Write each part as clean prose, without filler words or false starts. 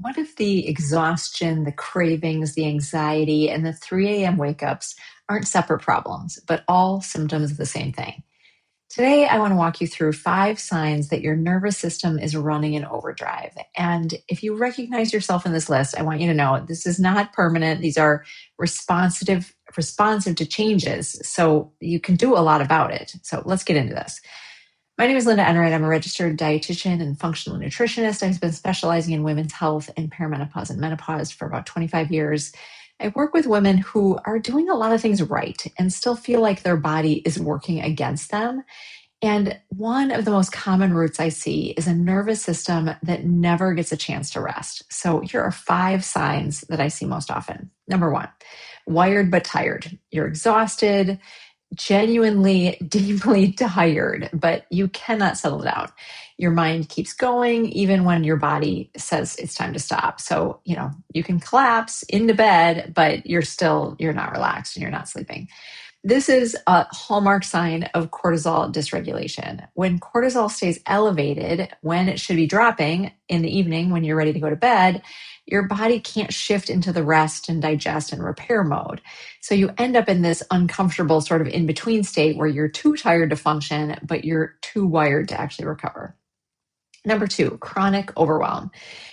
What if the exhaustion, the cravings, the anxiety, and the 3 a.m. wake ups aren't separate problems, but all symptoms of the same thing? Today, I want to walk you through 5 signs that your nervous system is running in overdrive. And if you recognize yourself in this list, I want you to know this is not permanent. These are responsive to changes. So you can do a lot about it. So let's get into this. My name is Lynda Enright. I'm a registered dietitian and functional nutritionist. I've been specializing in women's health and perimenopause and menopause for about 25 years. I work with women who are doing a lot of things right and still feel like their body is working against them. And one of the most common roots I see is a nervous system that never gets a chance to rest. So here are 5 signs that I see most often. Number 1, wired but tired. You're exhausted, genuinely deeply tired, but you cannot settle down. Your mind keeps going even when your body says it's time to stop. So, you can collapse into bed, but you're not relaxed and you're not sleeping. This is a hallmark sign of cortisol dysregulation. When cortisol stays elevated, when it should be dropping in the evening when you're ready to go to bed, your body can't shift into the rest and digest and repair mode. So you end up in this uncomfortable sort of in-between state where you're too tired to function, but you're too wired to actually recover. Number 2, chronic overwhelm.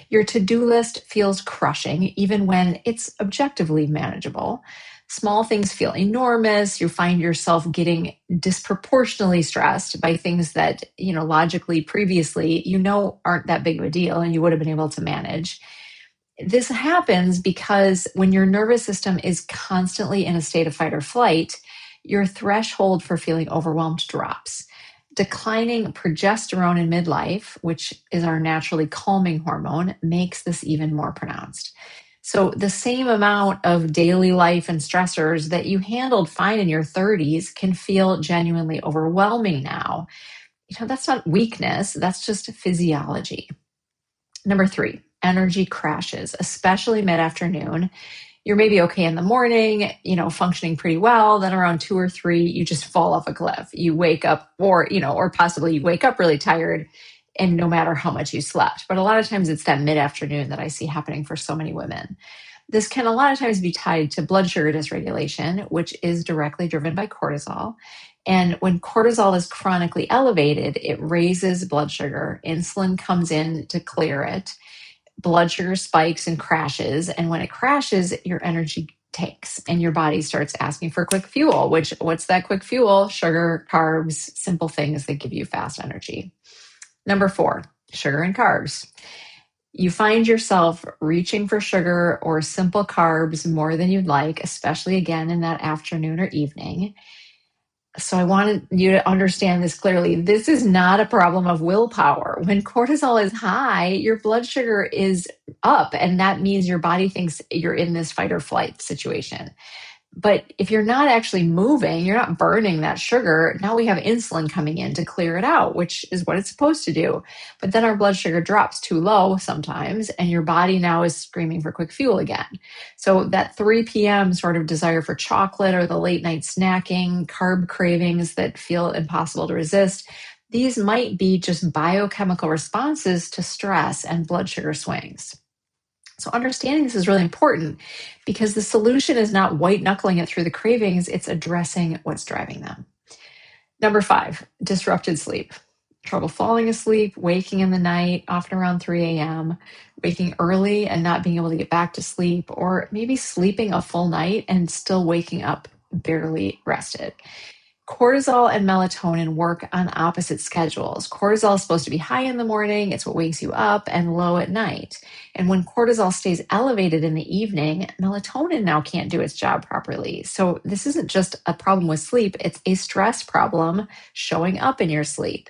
Your to-do list feels crushing, even when it's objectively manageable. Small things feel enormous. You find yourself getting disproportionately stressed by things that, logically previously, aren't that big of a deal and you would have been able to manage. This happens because when your nervous system is constantly in a state of fight or flight, your threshold for feeling overwhelmed drops. Declining progesterone in midlife, which is our naturally calming hormone, makes this even more pronounced. So the same amount of daily life and stressors that you handled fine in your 30s can feel genuinely overwhelming now. That's not weakness, that's just physiology. Number 3, energy crashes, especially mid-afternoon. You're maybe okay in the morning, functioning pretty well. Then around 2 or 3, you just fall off a cliff. You wake up or possibly you wake up really tired and no matter how much you slept. But a lot of times it's that mid-afternoon that I see happening for so many women. This can a lot of times be tied to blood sugar dysregulation, which is directly driven by cortisol. And when cortisol is chronically elevated, it raises blood sugar. Insulin comes in to clear it. Blood sugar spikes and crashes. And when it crashes, your energy tanks and your body starts asking for quick fuel, what's that quick fuel? Sugar, carbs, simple things that give you fast energy. Number 4, sugar and carbs. You find yourself reaching for sugar or simple carbs more than you'd like, especially again in that afternoon or evening. So I wanted you to understand this clearly. This is not a problem of willpower. When cortisol is high, your blood sugar is up, and that means your body thinks you're in this fight or flight situation. But if you're not actually moving, you're not burning that sugar, now we have insulin coming in to clear it out, which is what it's supposed to do. But then our blood sugar drops too low sometimes, and your body now is screaming for quick fuel again. So that 3 p.m. sort of desire for chocolate or the late night snacking, carb cravings that feel impossible to resist, these might be just biochemical responses to stress and blood sugar swings. So understanding this is really important because the solution is not white knuckling it through the cravings, it's addressing what's driving them. Number 5, disrupted sleep. Trouble falling asleep, waking in the night, often around 3 a.m., waking early and not being able to get back to sleep, or maybe sleeping a full night and still waking up barely rested. Cortisol and melatonin work on opposite schedules. Cortisol is supposed to be high in the morning. It's what wakes you up, and low at night. And when cortisol stays elevated in the evening, melatonin now can't do its job properly. So this isn't just a problem with sleep. It's a stress problem showing up in your sleep.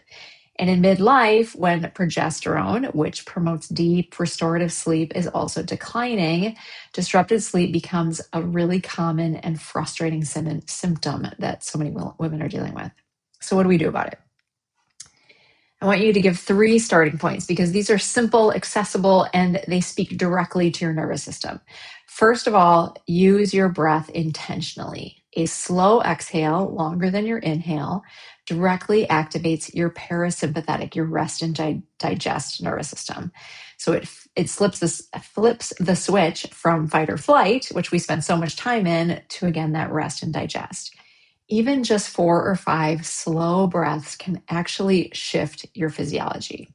And in midlife, when progesterone, which promotes deep restorative sleep, is also declining, disrupted sleep becomes a really common and frustrating symptom that so many women are dealing with. So what do we do about it? I want you to give 3 starting points because these are simple, accessible, and they speak directly to your nervous system. First of all, use your breath intentionally. A slow exhale, longer than your inhale, directly activates your parasympathetic, your rest and digest nervous system. So it flips the switch from fight or flight, which we spend so much time in, to again that rest and digest. Even just 4 or 5 slow breaths can actually shift your physiology.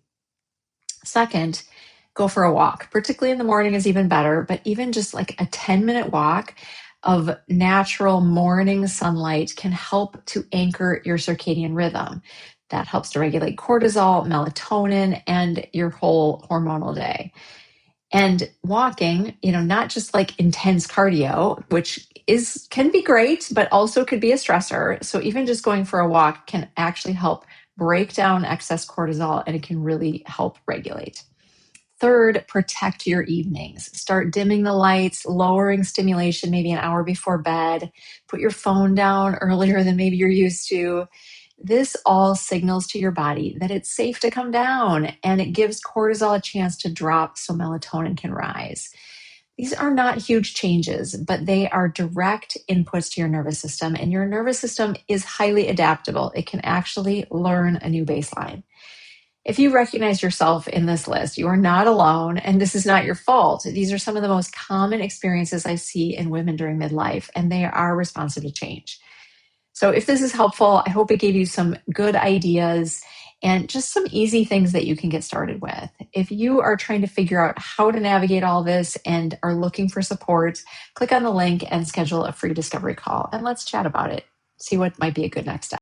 Second, go for a walk. Particularly in the morning is even better, but even just like a 10-minute walk of natural morning sunlight can help to anchor your circadian rhythm. That helps to regulate cortisol, melatonin, and your whole hormonal day. And walking, not just like intense cardio, which can be great, but also could be a stressor. So even just going for a walk can actually help break down excess cortisol, and it can really help regulate. Third, protect your evenings. Start dimming the lights, lowering stimulation maybe an hour before bed. Put your phone down earlier than maybe you're used to. This all signals to your body that it's safe to come down, and it gives cortisol a chance to drop so melatonin can rise. These are not huge changes, but they are direct inputs to your nervous system, and your nervous system is highly adaptable. It can actually learn a new baseline. If you recognize yourself in this list, you are not alone, and this is not your fault. These are some of the most common experiences I see in women during midlife, and they are responsive to change. So if this is helpful, I hope it gave you some good ideas and just some easy things that you can get started with. If you are trying to figure out how to navigate all this and are looking for support, click on the link and schedule a free discovery call, and let's chat about it. See what might be a good next step.